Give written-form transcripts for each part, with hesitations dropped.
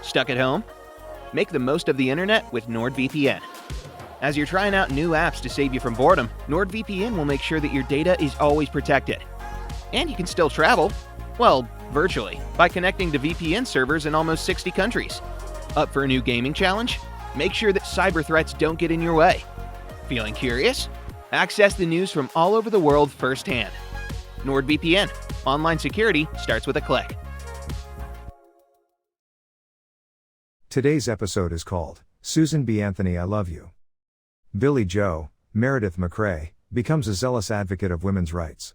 Stuck at home? Make the most of the internet with NordVPN. As you're trying out new apps to save you from boredom, NordVPN will make sure that your data is always protected. And you can still travel, well, virtually, by connecting to VPN servers in almost 60 countries. Up for a new gaming challenge? Make sure that cyber threats don't get in your way. Feeling curious? Access the news from all over the world firsthand. NordVPN. Online security starts with a click. Today's episode is called Susan B. Anthony, I Love You. Billie Jo, Meredith MacRae, becomes a zealous advocate of women's rights.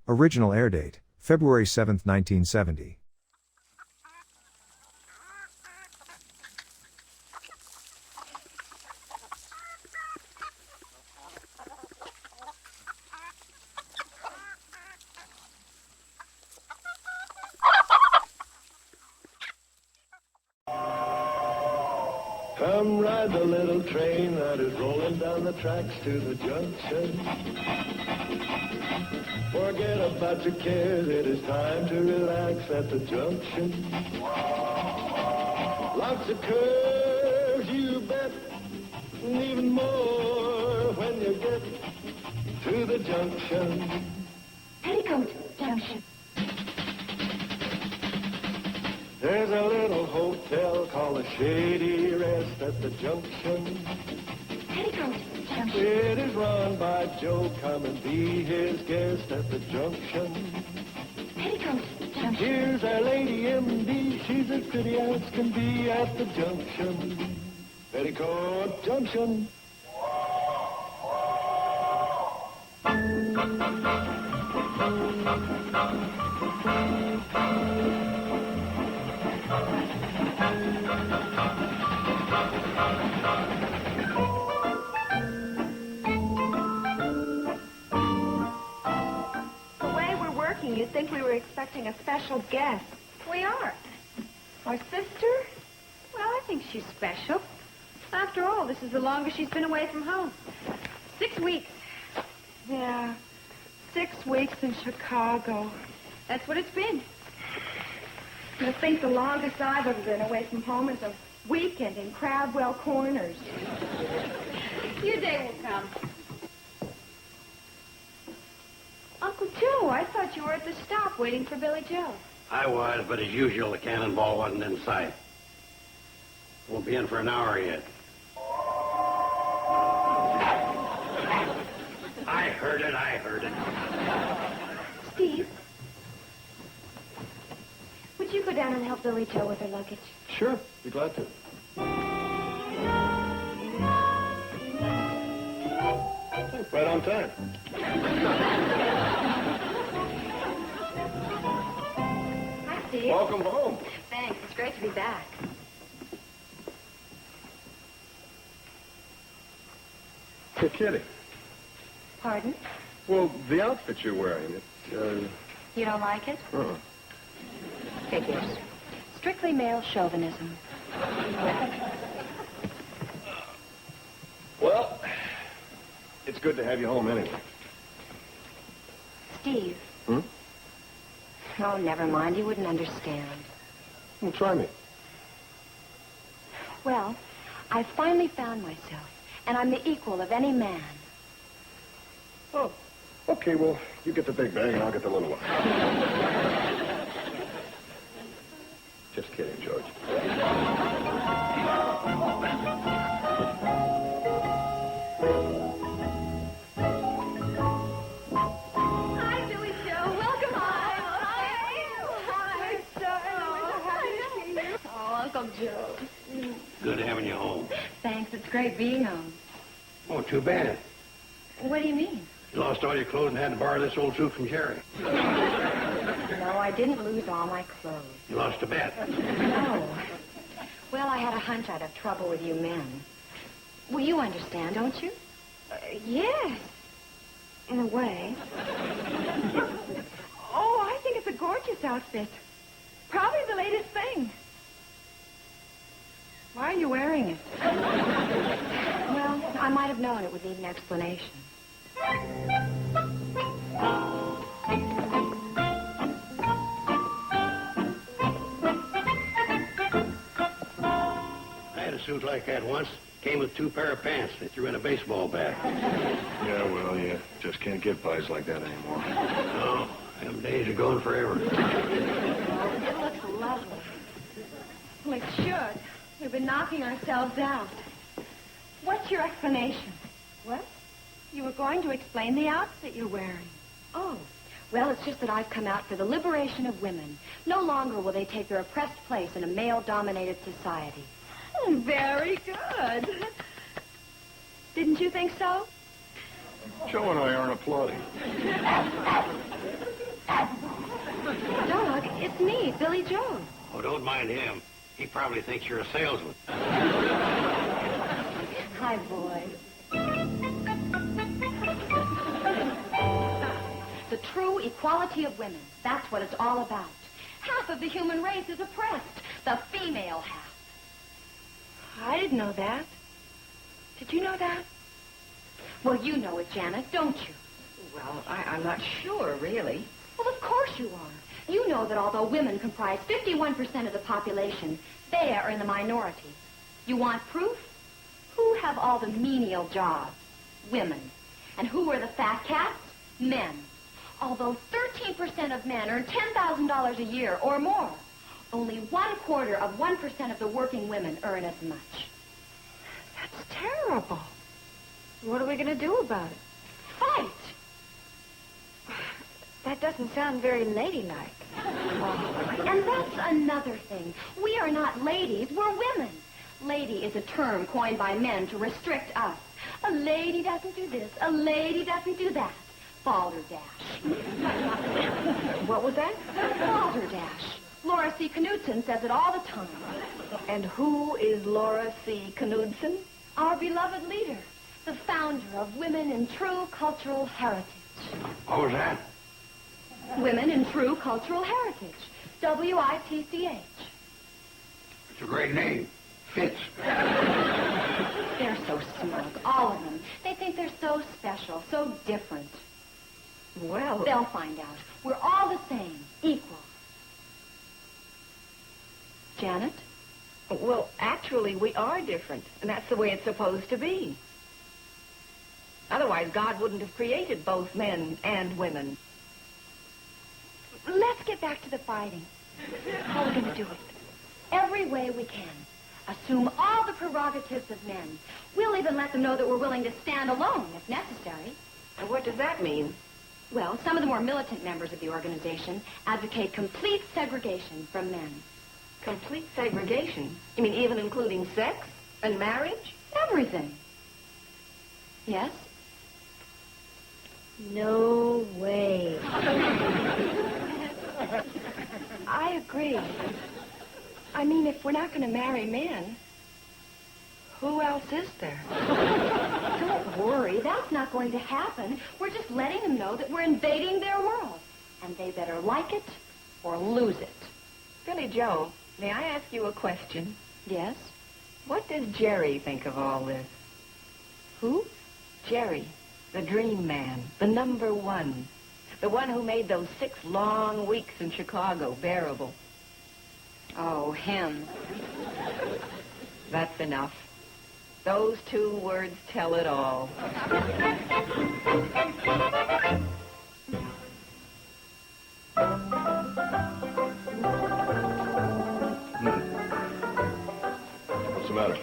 Original airdate, February 7, 1970. Come ride the little train that is rolling down the tracks to the junction. Forget about your cares, it is time to relax at the junction. Lots of curves, you bet, and even more when you get to the junction. Petticoat Junction. There's a little hotel called the Shady Rest at the junction. Petticoat Junction. It is run by Joe. Come and be his guest at the junction. Petticoat Junction. Here's our lady M.D. She's as pretty as can be at the junction. Petticoat Junction. You'd think we were expecting a special guest. We are. Our sister? Well, I think she's special. After all, this is the longest she's been away from home. 6 weeks. Yeah, 6 weeks in Chicago. That's what it's been. I think the longest I've ever been away from home is a weekend in Crabwell Corners. Your day will come. Uncle Joe, I thought you were at the stop waiting for Billie Jo. I was, but as usual, the cannonball wasn't in sight. Won't be in for an hour yet. I heard it. Steve, would you go down and help Billie Jo with her luggage? Sure, be glad to. Right on time. Hi, Steve. Welcome home. Thanks. It's great to be back. You're kidding. Pardon? Well, the outfit you're wearing, You don't like it? Figures. Strictly male chauvinism. Well, it's good to have you home anyway. Steve. Hmm? Oh, never mind. You wouldn't understand. Well, try me. Well, I finally found myself, and I'm the equal of any man. Oh, okay, well, you get the big bag and I'll get the little one. Just kidding, George. Hi, Billie Jo. Welcome home. Hi, darling. We're so happy to see you. Oh, Uncle Joe. Good having you home. Thanks. It's great being home. Oh, too bad. What do you mean? You lost all your clothes and had to borrow this old suit from Jerry. No, I didn't lose all my clothes. You lost a bet. No. Well, I had a hunch I'd have trouble with you men. Well, you understand, don't you? Yes. In a way. Oh, I think it's a gorgeous outfit. Probably the latest thing. Why are you wearing it? Well, I might have known it would need an explanation. suit like that once. Came with 2 pair of pants. They threw in a baseball bat. Yeah, well, you just can't get buys like that anymore. No, them days are gone forever. It looks lovely. Well, it should. We've been knocking ourselves out. What's your explanation? What? You were going to explain the outfit you're wearing. Oh. Well, it's just that I've come out for the liberation of women. No longer will they take their oppressed place in a male-dominated society. Very good. Didn't you think so? Joe and I aren't applauding. Dog, it's me, Billie Jo. Oh, don't mind him. He probably thinks you're a salesman. Hi, boy. The true equality of women. That's what it's all about. Half of the human race is oppressed. The female half. I didn't know that. Did you know that? Well, you know it, Janet, don't you? Well, I'm not sure, really. Well, of course you are. You know that although women comprise 51% of the population, they are in the minority. You want proof? Who have all the menial jobs? Women. And who are the fat cats? Men. Although 13% of men earn $10,000 a year or more, only 1/4% of the working women earn as much. That's terrible. What are we going to do about it? Fight! That doesn't sound very ladylike. And that's another thing. We are not ladies, we're women. Lady is a term coined by men to restrict us. A lady doesn't do this, a lady doesn't do that. Balderdash. What was that? Balderdash. Laura C. Knudsen says it all the time. And who is Laura C. Knudsen? Our beloved leader, the founder of Women in True Cultural Heritage. What was that? Women in True Cultural Heritage. WITCH. It's a great name. Fits. They're so smug, all of them. They think they're so special, so different. Well, They'll find out. We're all the same, equal. Janet? well, actually, we are different, and that's the way it's supposed to be. Otherwise, God wouldn't have created both men and women. Let's get back to the fighting. How are we going to do it? Every way we can. Assume all the prerogatives of men. We'll even let them know that we're willing to stand alone if necessary. And what does that mean? Well, some of the more militant members of the organization advocate complete segregation from men. Complete segregation? You mean even including sex and marriage? Everything. Yes? No way. I agree. I mean, if we're not going to marry men, Who else is there? don't worry. That's not going to happen. We're just letting them know that we're invading their world. And they better like it or lose it. Billie Jo, may I ask you a question? Yes? What does Jerry think of all this? Who? Jerry, the dream man, the number one. The one who made those 6 long weeks in Chicago bearable. Oh, him. That's enough. Those 2 words tell it all. What's the matter?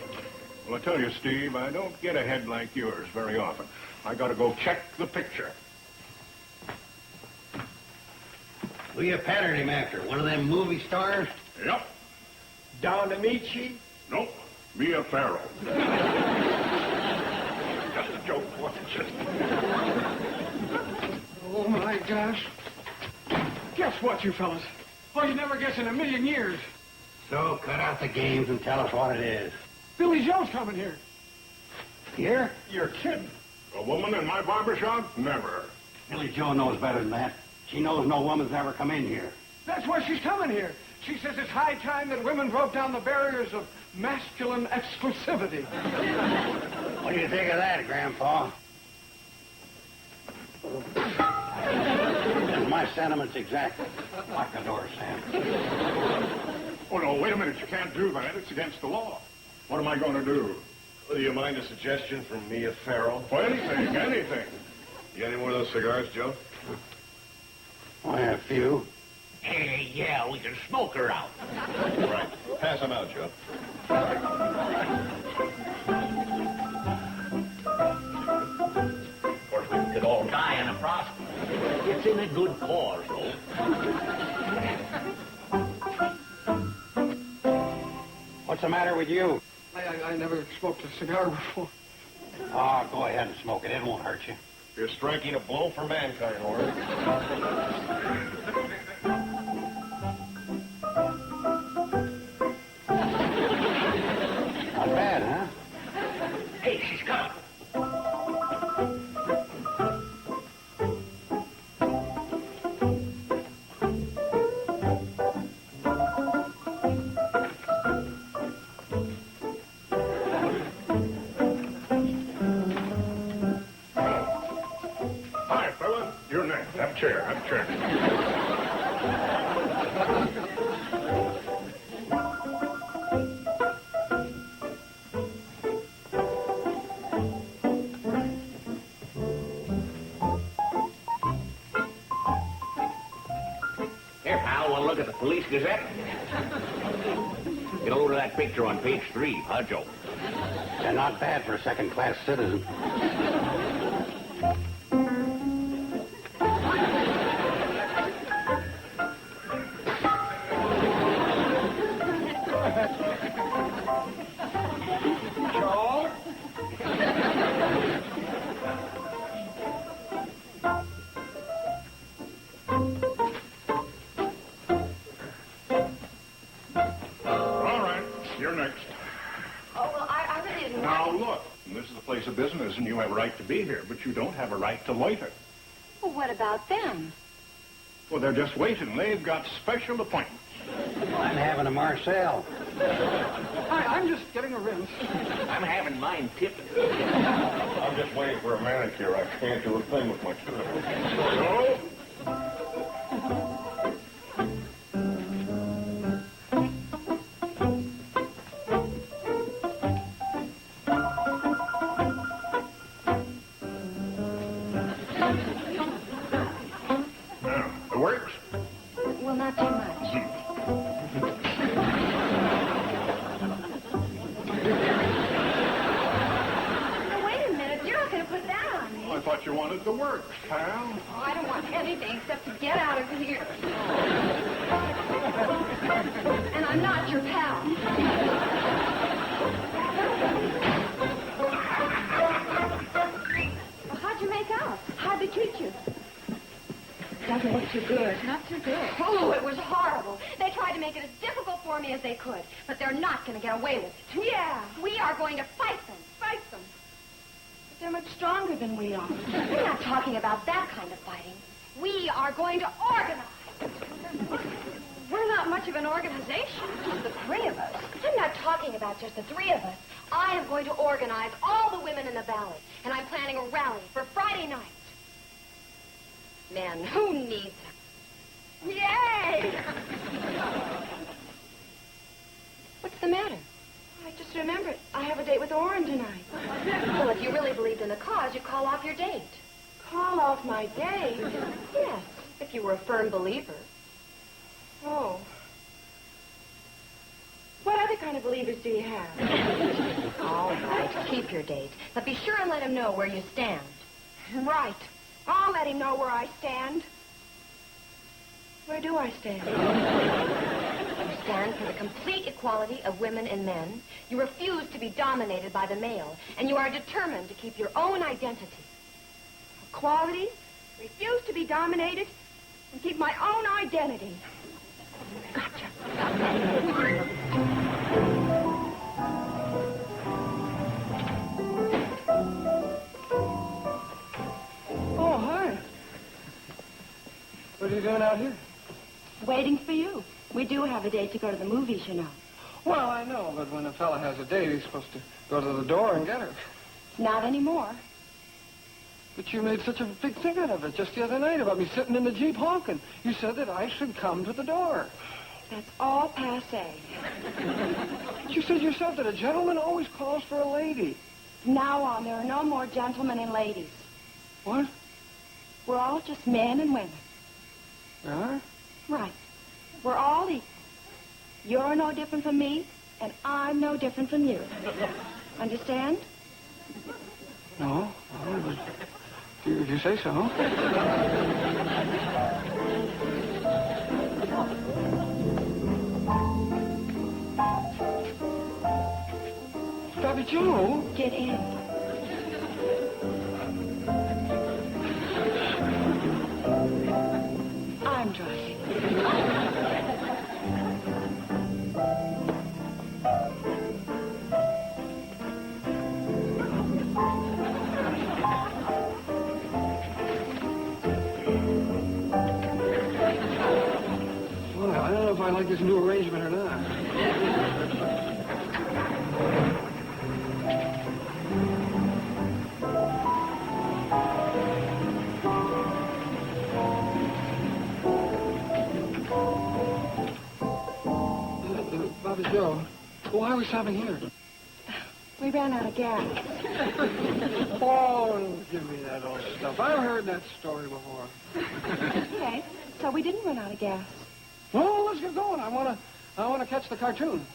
Well, I tell you, Steve, I don't get a head like yours very often. I gotta go check the picture. Who you patterned him after? One of them movie stars? Yep. Don Amici? Nope. Mia Farrow. Just a joke, wasn't it? Oh, my gosh. Guess what, you fellas? Oh, you never guess in a million years. So cut out the games and tell us what it is. Billie Jo's coming here. Here? You're kidding. A woman in my barber shop? Never. Billie Jo knows better than that. She knows no woman's ever come in here. That's why she's coming here. She says it's high time that women broke down the barriers of masculine exclusivity. What do you think of that, Grandpa? And my sentiments exactly. Lock the door, Sam. Oh, no, wait a minute. You can't do that. It's against the law. What am I going to do? Do you mind a suggestion from Mia Farrow? Well, anything, anything. You got any more of those cigars, Joe? I have a few. Hey, yeah, we can smoke her out. Right. Pass them out, Joe. Of course, we could all die in the process. It's in a good cause, though. What's the matter with you? I never smoked a cigar before. Oh, go ahead and smoke it. It won't hurt you. You're striking a blow for mankind, Warren. Not bad, huh? Hey, she's coming. Hi, fella. You're next. Have a chair. Have a chair. Here, pal, want to look at the Police Gazette? Get a load of that picture on page 3, huh, Joe? They're not bad for a second-class citizen. Joe? All right, you're next. Oh, well, I really didn't Now, look, this is a place of business, and you have a right to be here, but you don't have a right to loiter. Well, what about them? Well, they're just waiting. They've got special appointments. I'm having a Marcel. I'm just getting a rinse. I'm having mine tipped. I'm just waiting for a manicure. I can't do a thing with my foot. Joe? Now, it works? Well, not too much. Now, wait a minute. You're not going to put that on me. I thought you wanted the works, pal. Oh, I don't want anything except to get out of here. And I'm not your pal. Well, how'd you make out? How'd they treat you? Doesn't look too good. Not too good. Oh, it was horrible. They tried to make it as difficult for me as they could, but they're not going to get away with it. Yeah. We are going to fight them. Fight them. But they're much stronger than we are. We're not talking about that kind of fighting. We are going to organize. We're not much of an organization. Just the three of us. I'm not talking about just the three of us. I am going to organize all the women in the valley, and I'm planning a rally for Friday night. Man, who needs them? Yay! What's the matter? I just remembered. I have a date with Orrin tonight. Well, if you really believed in the cause, you'd call off your date. Call off my date? Yes, if you were a firm believer. Oh. What other kind of believers do you have? All right, keep your date. But be sure and let him know where you stand. Right. I'll let him know where I stand. Where do I stand? You stand for the complete equality of women and men. You refuse to be dominated by the male, and you are determined to keep your own identity. Equality, refuse to be dominated, and keep my own identity. Gotcha. Oh, hi. What are you doing out here? Waiting for you. We do have a date to go to the movies, you know. Well, I know, but when a fella has a date, he's supposed to go to the door and get her. Not anymore. But you made such a big thing out of it just the other night about me sitting in the Jeep honking. You said that I should come to the door. That's all passé. But you said yourself that a gentleman always calls for a lady. From now on, there are no more gentlemen and ladies. What? We're all just men and women. We are? Right. We're all equal. You're no different from me, and I'm no different from you. Understand? No. But if you say so. Billie Jo? Get in. I'm driving. Well, I don't know if I like this new arrangement or not. Billie Jo, why are we stopping here? We ran out of gas. Oh, don't give me that old stuff. I've heard that story before. Okay, so we didn't run out of gas. Well, let's get going. I wanna catch the cartoon.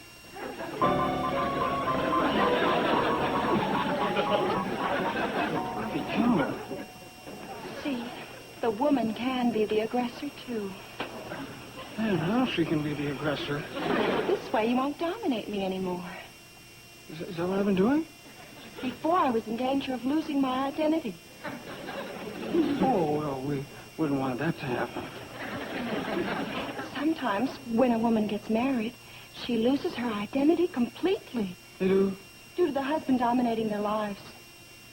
Billie Jo. See, the woman can be the aggressor, too. Man, now she can be the aggressor. This way you won't dominate me anymore. Is that what I've been doing? Before, I was in danger of losing my identity. Oh, well, we wouldn't want that to happen. Sometimes, when a woman gets married, she loses her identity completely. You do? Due to the husband dominating their lives.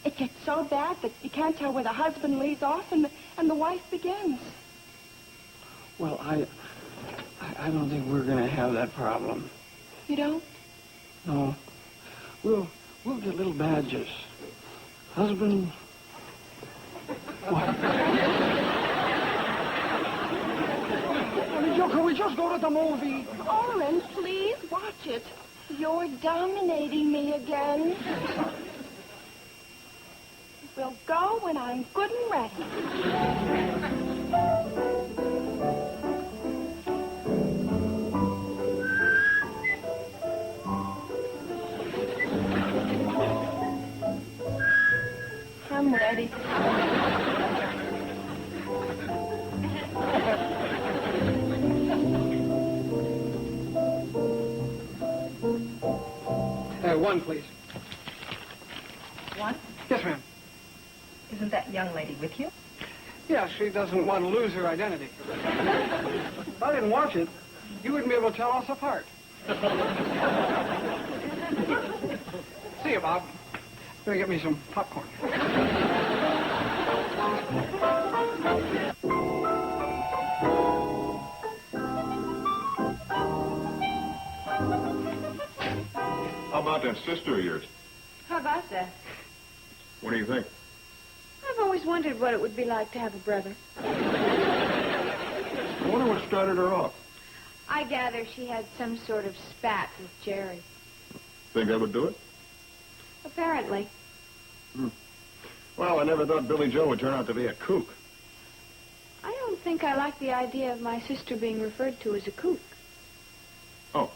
It gets so bad that you can't tell where the husband leaves off and the wife begins. Well, I don't think we're going to have that problem. You don't? No. We'll get little badges. Husband... What? Billie Jo, can we just go to the movie? Oren, please, watch it. You're dominating me again. We'll go when I'm good and ready. I'm ready. One, please. One? Yes, ma'am. Isn't that young lady with you? Yeah, she doesn't want to lose her identity. If I didn't watch it, you wouldn't be able to tell us apart. See you, Bob. Gonna get me some popcorn. How about that sister of yours? How about that? What do you think? I've always wondered what it would be like to have a brother. I wonder what started her off. I gather she had some sort of spat with Jerry. Think that would do it? Apparently. Well, I never thought Billie Jo would turn out to be a kook. I don't think I like the idea of my sister being referred to as a kook. Oh.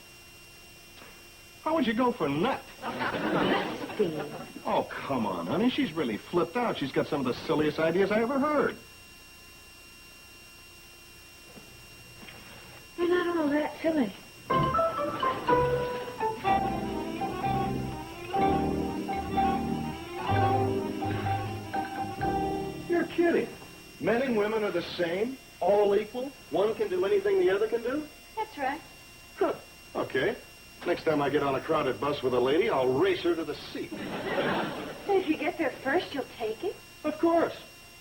How would you go for nut? Steve. Oh, come on, honey. She's really flipped out. She's got some of the silliest ideas I ever heard. You're not all that silly. You're kidding. Men and women are the same, all equal. One can do anything the other can do? That's right. Huh. Okay. Next time I get on a crowded bus with a lady, I'll race her to the seat. So if you get there first, you'll take it? Of course.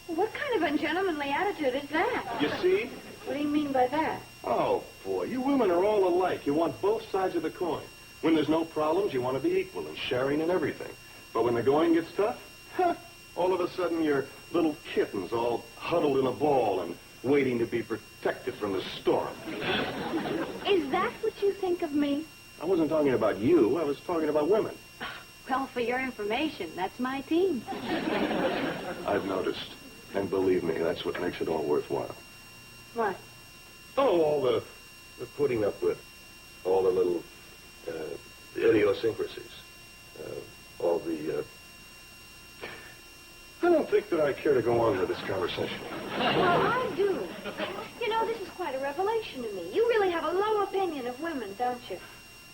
Well, what kind of ungentlemanly attitude is that? You see? What do you mean by that? Oh, boy, you women are all alike. You want both sides of the coin. When there's no problems, you want to be equal and sharing and everything. But when the going gets tough, all of a sudden you're little kittens all huddled in a ball and waiting to be protected from the storm. Is that what you think of me? I wasn't talking about you. I was talking about women. Well, for your information, that's my team. I've noticed. And believe me, that's what makes it all worthwhile. What? Oh, all the putting up with all the little idiosyncrasies. All the... I don't think that I care to go on with this conversation. Well, I do. You know, this is quite a revelation to me. You really have a low opinion of women, don't you?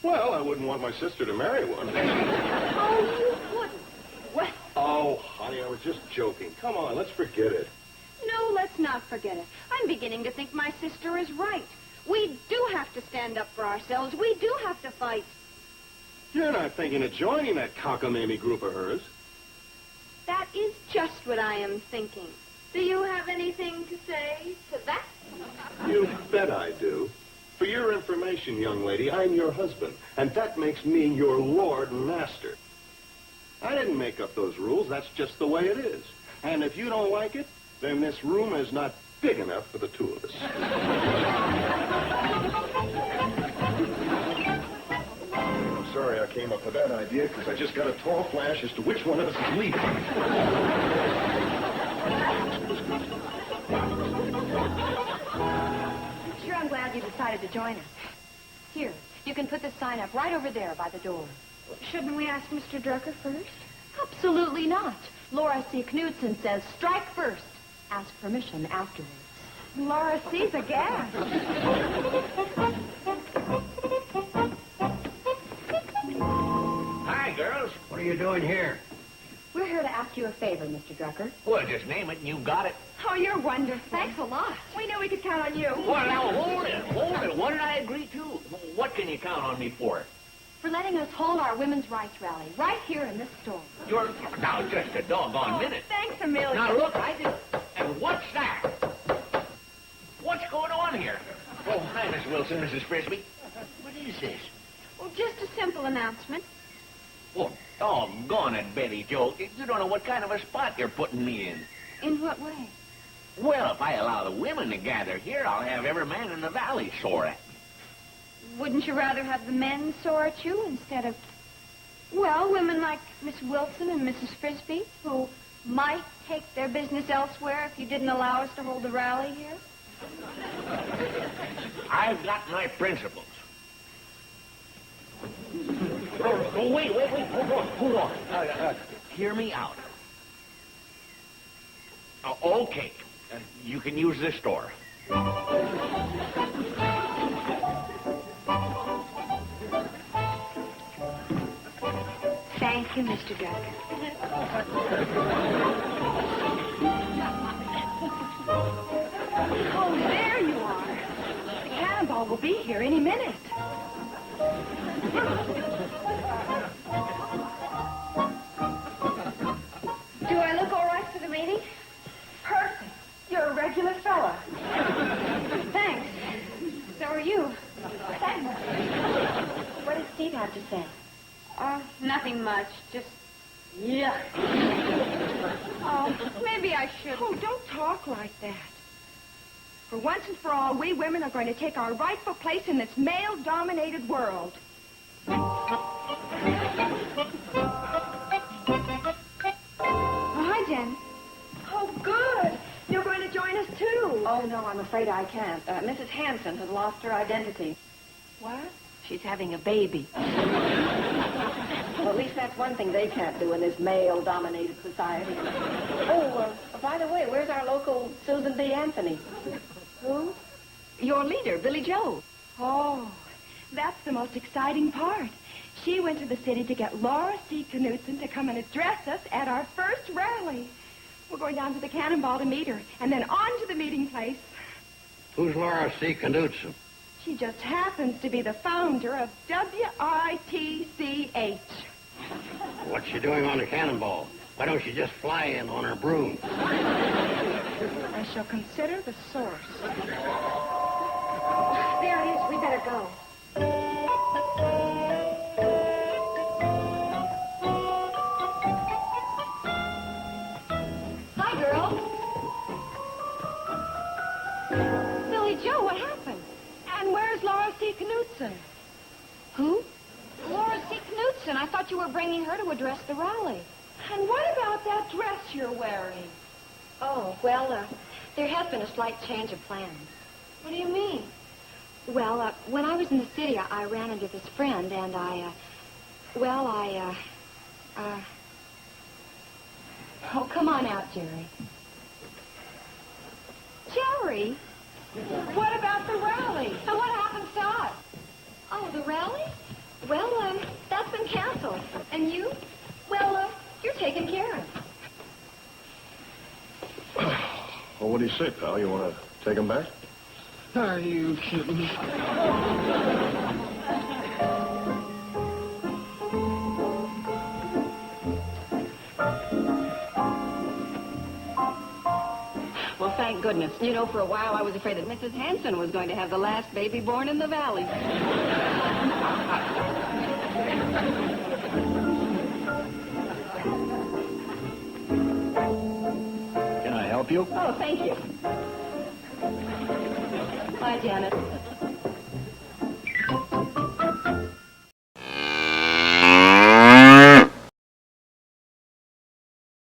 Well, I wouldn't want my sister to marry one. Oh, you wouldn't. Well... Oh, honey, I was just joking. Come on, let's forget it. No, let's not forget it. I'm beginning to think my sister is right. We do have to stand up for ourselves. We do have to fight. You're not thinking of joining that cockamamie group of hers. That is just what I am thinking. Do you have anything to say to that? You bet I do. For your information, young lady, I'm your husband, and that makes me your lord and master. I didn't make up those rules. That's just the way it is. And if you don't like it, then this room is not big enough for the two of us. I'm sorry I came up with that idea, because I just got a tall flash as to which one of us is leaving. Sure, I'm glad you decided to join us. Here, you can put this sign up right over there by the door. Shouldn't we ask Mr. Drucker first? Absolutely not. Laura C. Knudsen says strike first. Ask permission afterwards. Laura C's aghast. Hi, girls. What are you doing here? We're here to ask you a favor, Mr. Drucker. Well, just name it and you got it. Oh, you're wonderful. Thanks a lot. We knew we could count on you. Well, now, hold it. What did I agree to? What can you count on me for? For letting us hold our women's rights rally right here in this store. You're now just a doggone minute. Thanks, Amelia. Now, look, I did... And what's that? What's going on here? Oh, hi, Miss Wilson, Mrs. Frisbee. What is this? Well, just a simple announcement. Oh, doggone it, Betty Jo. You don't know what kind of a spot you're putting me in. In what way? Well, if I allow the women to gather here, I'll have every man in the valley sore at me. Wouldn't you rather have the men sore at you instead of, well, women like Miss Wilson and Mrs. Frisbee, who might take their business elsewhere if you didn't allow us to hold the rally here? I've got my principles. Oh, wait, hold on. Hear me out. Okay, you can use this door. Thank you, Mr. Drucker. Oh, there you are. The cannonball will be here any minute. Do I look all right for the meeting? Perfect. You're a regular fella. Thanks. So are you. Thanks. What does Steve have to say? Nothing much. Just, Yeah. maybe I should. Oh, don't talk like that. For once and for all, we women are going to take our rightful place in this male-dominated world. Hi, Jen. Oh, good. You're going to join us, too. Oh, no, I'm afraid I can't. Mrs. Hanson has lost her identity. What? She's having a baby. Well, at least that's one thing they can't do in this male-dominated society. Oh, by the way, where's our local Susan B. Anthony? Who? Your leader, Billie Jo. Oh, that's the most exciting part. She went to the city to get Laura C. Knudsen to come and address us at our first rally. We're going down to the Cannonball to meet her, and then on to the meeting place. Who's Laura C. Knudsen? She just happens to be the founder of WITCH. What's she doing on the Cannonball? Why don't you just fly in on her broom? I shall consider the source. There it is. We better go. Hi, girls. Billie Jo, what happened? And where's Laura C. Knudsen? Who? and I thought you were bringing her to address the rally. And what about that dress you're wearing? Oh, well, there has been a slight change of plans. What do you mean? Well, when I was in the city, I ran into this friend, and Oh, come on out, Jerry. Jerry? What about the rally? And what happens to us? Oh, the rally? Well, that's been canceled. And you? Well, you're taken care of. Well, what do you say, pal? You want to take him back? Are you kidding? Well, thank goodness. You know, for a while I was afraid that Mrs. Hanson was going to have the last baby born in the valley. Can I help you? Oh, thank you. Bye, Janet.